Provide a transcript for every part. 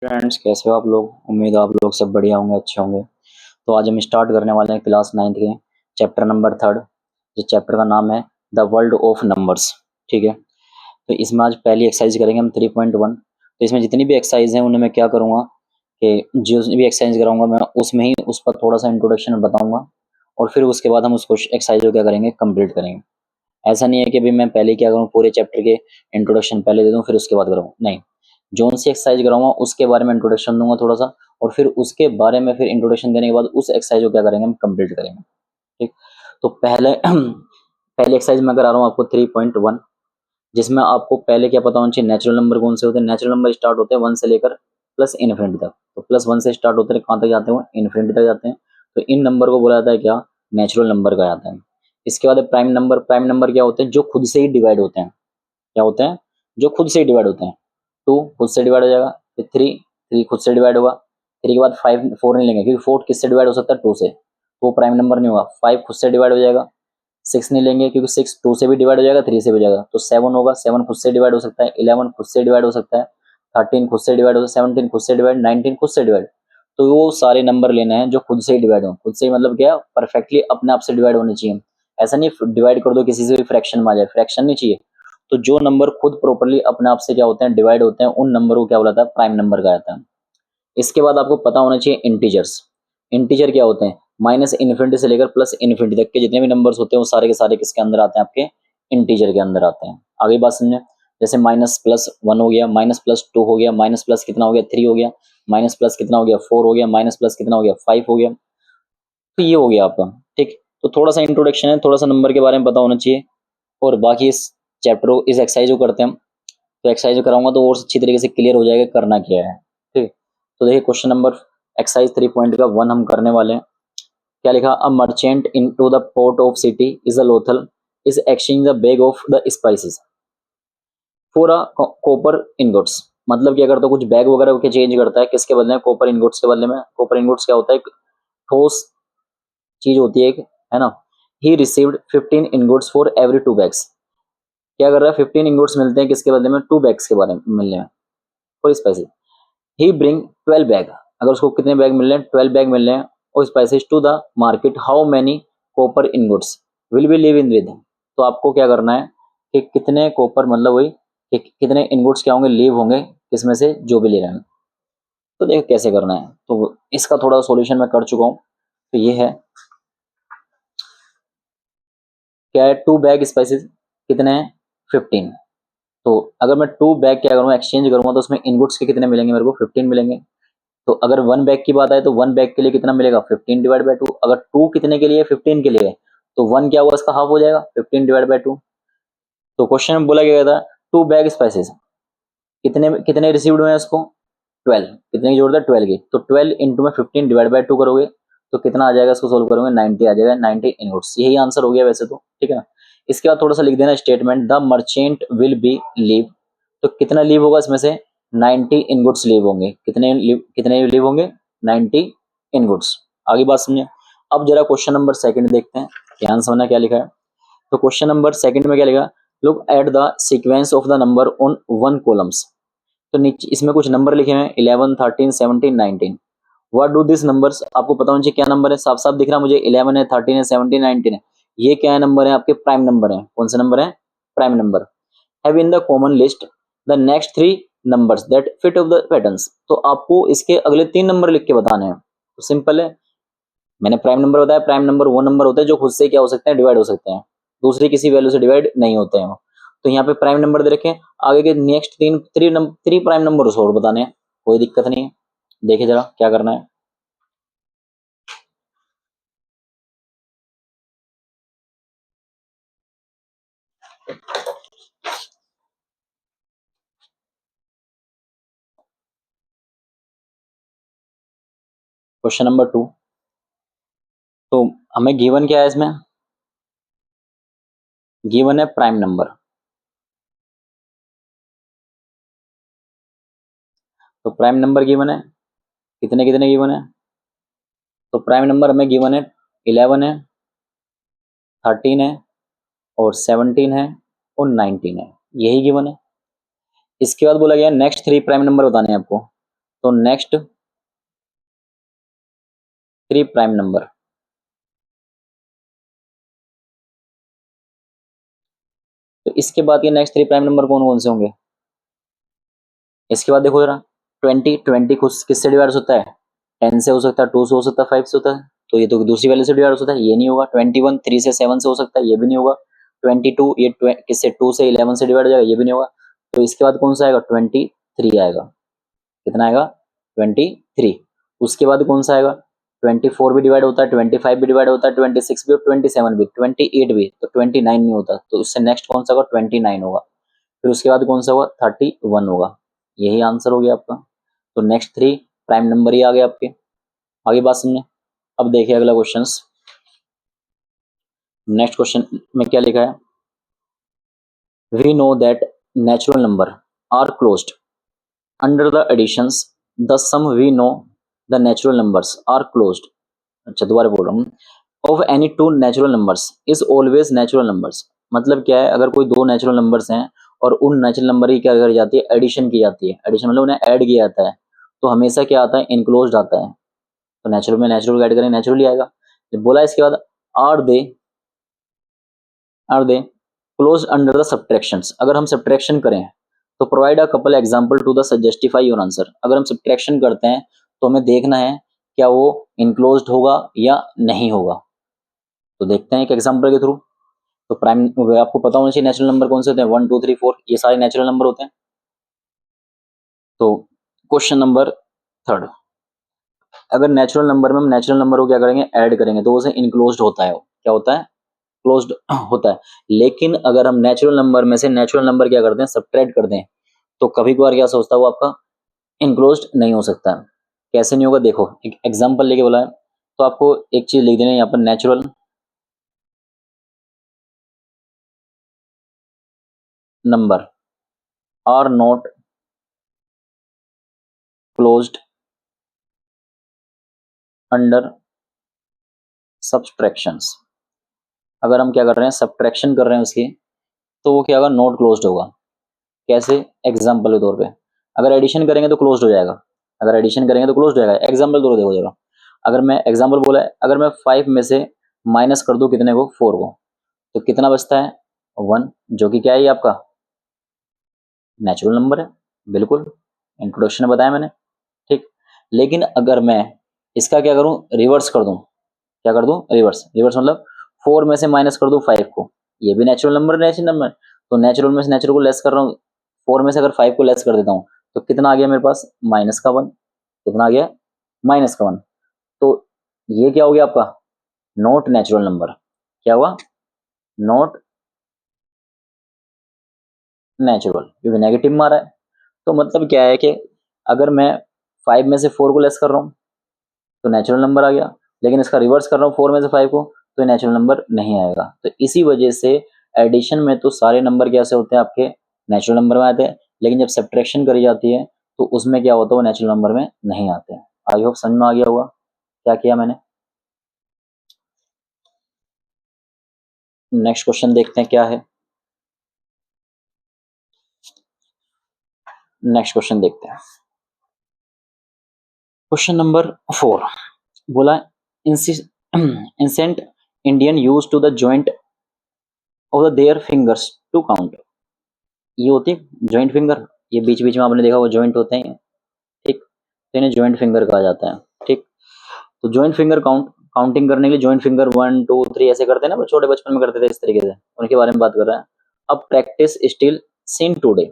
Friends, कैसे हो आप लोग? उम्मीद है आप लोग सब बढ़िया होंगे, अच्छे होंगे। तो आज हम स्टार्ट करने वाले हैं क्लास 9th के चैप्टर नंबर 3। जिस चैप्टर का नाम है द वर्ल्ड ऑफ नंबर्स। ठीक है, तो इसमें आज पहली एक्सरसाइज करेंगे हम 3.1। तो इसमें जितनी भी एक्सरसाइज हैं उन्हें मैं क्या करूँगा कि जो भी एक्सरसाइज कराऊंगा मैं उसमें ही उस पर थोड़ा सा इंट्रोडक्शन बताऊंगा, और फिर उसके बाद हम उसको एक्सरसाइज को क्या करेंगे, कंप्लीट करेंगे। ऐसा नहीं है कि अभी मैं पहले क्या करूँ, पूरे चैप्टर के इंट्रोडक्शन पहले दे दूँ फिर उसके बाद करूँ, नहीं। जोन सी एक्सरसाइज कराऊंगा उसके बारे में इंट्रोडक्शन दूंगा थोड़ा सा, और फिर उसके बारे में फिर इंट्रोडक्शन देने के बाद उस एक्सरसाइज को क्या करेंगे, हम कंप्लीट करेंगे। ठीक, तो पहले पहले एक्सरसाइज में करा रहा हूँ आपको 3.1, जिसमें आपको पहले क्या पता होना चाहिए, नेचुरल नंबर कौन से होते हैं। नेचुरल नंबर स्टार्ट होते हैं 1 से लेकर प्लस इन्फिनिटी तक। तो +1 से स्टार्ट होते हैं, कहाँ तक जाते हैं, इन्फिनिटी तक जाते हैं। तो इन नंबर को बोला जाता है क्या, नेचुरल नंबर कहा जाता है। इसके बाद प्राइम नंबर। प्राइम नंबर क्या होते हैं, जो खुद से ही डिवाइड होते हैं। क्या होते हैं, जो खुद से ही डिवाइड होते हैं। 2 खुद से डिवाइड हो जाएगा, फिर 3 खुद से डिवाइड होगा। 3 के बाद 5 4 नहीं लेंगे, क्योंकि 4 किससे डिवाइड हो सकता है, 2 से, तो वो प्राइम नंबर नहीं होगा। 5 खुद से डिवाइड हो जाएगा। 6 नहीं लेंगे, क्योंकि 6 2 से भी डिवाइड हो जाएगा, 3 से भी हो जाएगा, तो 7 होगा। 7 खुद से डिवाइड हो सकता है। 11 खुद से डिवाइड हो सकता है। 13 खुद से डिवाइड हो सकता है। 17 खुद से डिवाइड। 19 खुद से डिवाइड। तो वो सारे नंबर लेने हैं जो खुद से ही डिवाइड हो। खुद से ही मतलब क्या, परफेक्टली अपने आप से डिवाइड होने चाहिए। ऐसा नहीं डिवाइड कर दो किसी से भी फ्रैक्शन में आ जाए, फ्रैक्शन नहीं चाहिए। तो जो नंबर खुद प्रॉपर्ली अपने आप से क्या होते हैं, डिवाइड होते हैं, उन नंबर को क्या बोला जाता है, प्राइम नंबर कहा जाता है। इसके बाद आपको पता होना चाहिए इंटीजर्स। इंटीजर क्या होते हैं, माइनस इन्फिनिटी से लेकर प्लस इन्फिनिटी तक के जितने भी नंबर्स होते हैं वो सारे के सारे किसके अंदर आते हैं, आपके इंटीजर के अंदर आते हैं। आगे बात समझे, जैसे -+1 हो गया, -+2 हो गया, माइनस प्लस कितना हो गया, 3 हो गया, माइनस प्लस कितना हो गया, 4 हो गया, माइनस प्लस कितना हो गया, 5 हो गया। तो ये हो गया आपका। ठीक, तो थोड़ा सा इंट्रोडक्शन है, थोड़ा सा नंबर के बारे में पता होना चाहिए, और बाकी इस चैप्टर को, इस एक्सरसाइज को करते हैं हम। तो एक्सरसाइज कराऊंगा तो और अच्छी तरीके से क्लियर हो जाएगा करना क्या है। ठीक, तो देखिए क्वेश्चन नंबर एक्सरसाइज 3.1 हम करने वाले हैं। क्या लिखा, a merchant into the port of city is a Lothal is exchange the bag of the spices for a copper ingots. मतलब क्या करता है, कुछ बैग वगैरह के चेंज करता है, किसके बदले में, कॉपर इनगोट्स के बदले में। कॉपर इनगोट्स क्या होता है, एक ठोस चीज होती है एक, है ना। He received 15 ingots for every 2 bags. क्या कर रहा है, 15 इनगोट्स मिलते हैं किसके बदले में, 2 बैग्स के बारे में मिलने में, for spices. He bring 12 bag. अगर उसको कितने बैग मिल रहे हैं, 12 बैग मिल रहे हैं और spices to the market, how many copper ingots will be live in with. तो आपको क्या करना है कि कितने कॉपर, मतलब वही कि कितने इनगोट्स क्या होंगे, लीव होंगे किसमें से, जो भी ले रहे हैं। तो देखो कैसे करना है, तो इसका थोड़ा सॉल्यूशन मैं कर चुका हूँ। तो ये है, क्या है, 2 बैग स्पाइसेस कितने हैं, 15। तो अगर मैं 2 बैग क्या करूँगा, एक्सचेंज करूँगा, तो उसमें इनगोट्स के कितने मिलेंगे, मेरे को 15 मिलेंगे। तो अगर 1 बैग की बात आए तो 1 बैग के लिए कितना मिलेगा, 15/2। अगर 2 कितने के लिए, 15 के लिए, तो 1 क्या हुआ, इसका हाफ हो जाएगा, 15/2। तो क्वेश्चन में बोला गया था 2 बैग स्पाइसेस कितने कितने रिसीव्ड हुए हैं उसको, 12। कितने की जरूरत है, 12 की। तो 12 इंटू में 15/2 करोगे तो कितना आ जाएगा, इसको सोल्व करोगे 90 आ जाएगा, 90 इनवर्ट्स। यही आंसर हो गया वैसे तो, ठीक है ना। इसके बाद थोड़ा सा लिख देना statement, the merchant will be leave. तो कितना लीव होगा इसमें से, 90 इनगुड्स लीव होंगे। कितने लीव होंगे, 90 इनगुड्स। आगे बात समझे। अब जरा क्वेश्चन नंबर सेकंड देखते हैं, ध्यान समझना क्या लिखा है। तो क्वेश्चन नंबर सेकंड में क्या लिखा, look at the sequence of the number on 1 columns. तो नीचे इसमें कुछ नंबर लिखे हैं, 11 13 17 19। व्हाट डू दिस नंबर्स, आपको पता होना चाहिए क्या नंबर है। साफ साफ दिख रहा है मुझे, 11 है, 13 है, 17 19 है। ये क्या है, नंबर है आपके, प्राइम नंबर है। कौन से नंबर है, prime number. Have in the common list the next 3 numbers that fit of the patterns. तो आपको इसके अगले 3 नंबर लिख के बताने हैं। तो सिंपल है, मैंने प्राइम नंबर बताया। प्राइम नंबर वो नंबर होते हैं जो खुद से क्या हो सकते हैं, डिवाइड हो सकते हैं, दूसरी किसी वैल्यू से डिवाइड नहीं होते हैं। तो यहाँ पे प्राइम नंबर दे रखे हैं, आगे के नेक्स्ट 3 प्राइम नंबर और बताने हैं, कोई दिक्कत नहीं है। देखिए जरा क्या करना है। क्वेश्चन नंबर 2, तो हमें गिवन क्या है, इसमें गिवन है प्राइम नंबर। तो प्राइम नंबर गिवन है, कितने कितने गिवन है। तो प्राइम नंबर हमें गिवन है 11 है, 13 है, और 17 है, और 19 है, यही गिवन है। इसके बाद बोला गया नेक्स्ट 3 प्राइम नंबर बताने हैं आपको। तो नेक्स्ट 3 प्राइम नंबर, तो इसके बाद ये नेक्स्ट 3 प्राइम नंबर कौन कौन से होंगे? इसके बाद देखो जरा, 20 किससे डिवाइड होता है? 10 से हो सकता है, 2 से हो सकता है, 5 से होता है, तो ये तो दूसरी वैल्यू से डिवाइड हो सकता है, ये नहीं होगा। 21 3 से 7 से हो सकता है, ये भी नहीं होगा। 22 ये किससे 2 से 11 से डिवाइड हो जाएगा, ये भी नहीं होगा। तो इसके बाद कौन सा आएगा? 23 आएगा। कितना आएगा? 23। उसके बाद कौन सा आएगा? 24 भी डिवाइड होता है, 25 भी डिवाइड होता है, 26 भी और 27 भी, 28 भी, तो 29 नहीं होता। तो इससे नेक्स्ट कौन सा होगा? 29 होगा। फिर उसके बाद कौन सा होगा? 31 होगा। यही आंसर हो गया आपका। तो नेक्स्ट 3 प्राइम नंबर ही आ गए आपके। आगे बात सुनने। अब देखिए अगला क्वेश्चन। नेक्स्ट क्वेश्चन में क्या लिखा है? We know that natural number are closed under the additions, the sum we know the natural numbers are closed. अच्छा दोबारा बोल रहा हूँ। Of any two natural numbers is always natural numbers. मतलब क्या है? अगर कोई दो नेचुरल नंबर्स हैं और उन नेचुरल नंबर की क्या करी जाती है? एडिशन की जाती है। एडिशन मतलब उन्हें ऐड किया जाता है, तो हमेशा क्या आता है? इनक्लोज्ड आता है। तो नेचुरल में नेचुरल ऐड करें, नेचुरली आएगा। जब बोला इसके बाद are they close under the subtractions. अगर हम सब्ट्रैक्शन करें तो provide a couple example to the justify your answer. अगर हम सब्ट्रैक्शन करते हैं तो हमें देखना है क्या वो इनक्लोज्ड होगा या नहीं होगा। तो देखते हैं एक एग्जांपल के थ्रू। तो प्राइम आपको पता होना चाहिए नेचुरल नंबर कौन से होते हैं? 1 2 3 4, ये सारे नेचुरल नंबर होते हैं। तो क्वेश्चन नंबर 3, अगर नेचुरल नंबर में हम नेचुरल नंबर को क्या करेंगे? ऐड करेंगे, तो उसे इनक्लोज्ड होता है। क्या होता है? क्लोज्ड होता है। लेकिन अगर हम नेचुरल नंबर में से नेचुरल नंबर क्या करते हैं? सब्ट्रैक्ट करते हैं, तो कभी कभार क्या सोचता है वो आपका इनक्लोज्ड नहीं हो सकता। कैसे नहीं होगा? देखो एक एग्जांपल लेके बोला है, तो आपको एक चीज लिख देना यहाँ पर, natural number are not closed under subtractions. अगर हम क्या कर रहे हैं? सब्ट्रैक्शन कर रहे हैं उसकी, तो वो क्या होगा? नॉट क्लोज्ड होगा। कैसे? एग्जाम्पल के तौर पे, अगर एडिशन करेंगे तो क्लोज्ड हो जाएगा। अगर एडिशन करेंगे तो क्लोज्ड हो जाएगा। एग्जाम्पल दो देखो जरा। अगर मैं एग्जाम्पल बोला है, अगर मैं 5 में से माइनस कर दूं कितने को? 4 को, तो कितना बचता है? 1, जो कि क्या है? ये आपका नेचुरल नंबर है। बिल्कुल, इंट्रोडक्शन में बताया मैंने, ठीक। लेकिन अगर मैं इसका क्या करूं? रिवर्स कर दूं। क्या कर दूं? रिवर्स। रिवर्स मतलब 4 में से माइनस कर दूं 5 को, ये भी नेचुरल नंबर। तो नेचुरल में से नेचुरल को लेस कर रहा हूँ। 4 में से अगर 5 को लेस कर देता हूँ तो कितना आ गया मेरे पास? माइनस का 1। कितना आ गया? माइनस का 1। तो ये क्या हो गया आपका? Not natural number. क्या हुआ? नॉट नेचुरल, क्योंकि नेगेटिव मारा है। तो मतलब क्या है कि अगर मैं 5 में से 4 को लेस कर रहा हूँ तो नेचुरल नंबर आ गया, लेकिन इसका रिवर्स कर रहा हूँ 4 में से 5 को, तो नेचुरल नंबर नहीं आएगा। तो इसी वजह से एडिशन में तो सारे नंबर कैसे होते हैं? आपके नेचुरल नंबर में आते हैं, लेकिन जब सब्ट्रैक्शन करी जाती है तो उसमें क्या होता है? वो नेचुरल नंबर में नहीं आते हैं। आई होप समझ में आ गया होगा क्या किया मैंने। नेक्स्ट क्वेश्चन देखते हैं क्या है। नेक्स्ट क्वेश्चन देखते हैं। क्वेश्चन नंबर 4 बोला, ancient Indian use to the joint of the their fingers to count. ये होती है जॉइंट फिंगर, ये बीच बीच में आपने देखा वो जॉइंट होते हैं, ठीक। तो इन्हें जॉइंट फिंगर कहा जाता है, ठीक। तो जॉइंट फिंगर काउंटिंग करने के लिए जॉइंट फिंगर 1 2 3 ऐसे करते हैं ना, वो छोटे बचपन में करते थे इस तरीके से, उनके बारे में बात कर रहे हैं। अब practice still seen today,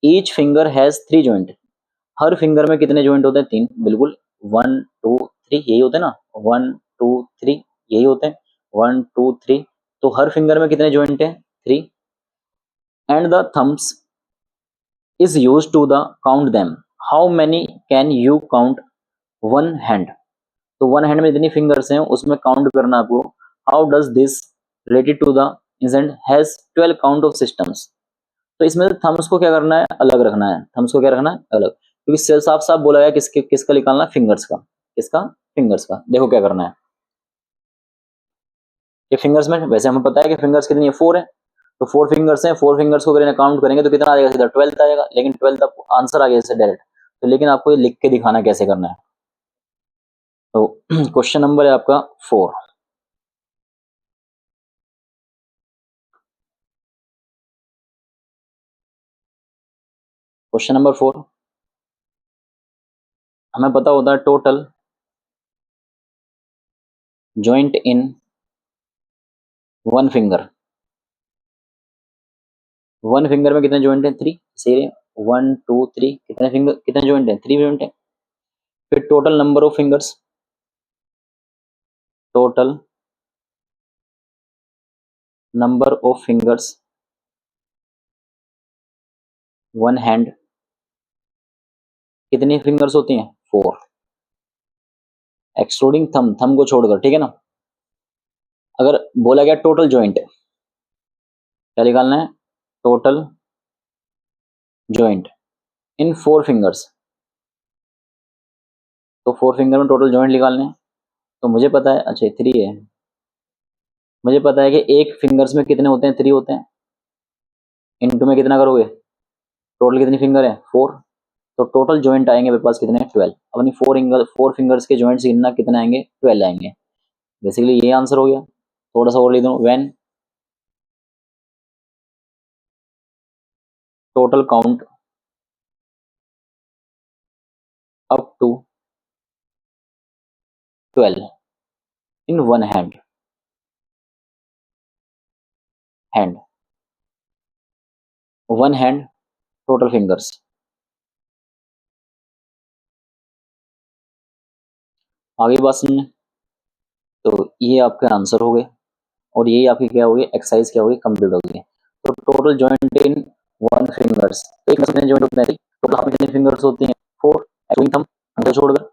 each finger has 3 joint. हर फिंगर में कितने जॉइंट होते हैं? 3। बिल्कुल, 1 2 3 यही होते हैं ना, 1 2 3 यही होते हैं, 1 2 3। तो हर फिंगर में कितने जॉइंट हैं? 3। And the thumbs is used to the count them. How many can you count one hand? तो वन हैंड में जितनी फिंगर्स हैं उसमें काउंट करना आपको। How does this related to the ancient has 12 count of systems. तो इसमें Thums को क्या करना है? अलग रखना है। थम्स को क्या रखना है? अलग, क्योंकि साफ साफ बोला गया किसका निकालना? फिंगर्स का। किसका? फिंगर्स का। देखो क्या करना है, ये फिंगर्स में वैसे हमें पता है कि फिंगर्स कितनी है? 4 है। तो 4 फिंगर्स हैं, 4 फिंगर्स को अगर काउंट करेंगे तो कितना आ जाएगा? सीधा 12 आएगा, लेकिन 12 आंसर आ गया इससे डायरेक्ट। तो लेकिन आपको ये लिख के दिखाना कैसे करना है। तो क्वेश्चन नंबर है आपका 4। क्वेश्चन नंबर 4, हमें पता होता है total joint in one finger. One finger में कितने जॉइंट हैं? 3। सही है, 1 2 3। कितने फिंगर, कितने जॉइंट हैं? 3 जॉइंट हैं। फिर total number of fingers, total number of fingers one hand, कितनी फिंगर्स होती हैं? 4, एक्सक्लूडिंग थंब, थंब को छोड़कर, ठीक है ना। अगर बोला गया टोटल जॉइंट, क्या निकालना है? टोटल जॉइंट इन 4 फिंगर्स। तो 4 फिंगर में टोटल जॉइंट निकालने हैं। तो मुझे पता है, अच्छा 3 है, मुझे पता है कि एक फिंगर्स में कितने होते हैं? 3 होते हैं। इनटू में कितना करोगे? टोटल कितनी फिंगर है? 4। तो टोटल जॉइंट आएंगे मेरे पास कितने? 12। अपनी 4 फिंगर्स के जॉइंट्स गिनना, कितने आएंगे? 12 आएंगे। बेसिकली ये आंसर हो गया। थोड़ा सा और लिख दूं, when total count up to 12 in one hand, hand one hand total fingers. आगे बात सुनने। तो ये आपके आंसर हो गए, और यही आपकी क्या होगी? एक्सरसाइज क्या होगी? कंप्लीट होगी। तो total joint in one fingers, तो एक में कितने जॉइंट होते हैं? टोटल हाथ में कितनी फिंगर्स होती हैं? 4, एक्सक्लूडिंग थंब, अंगूठा छोड़कर।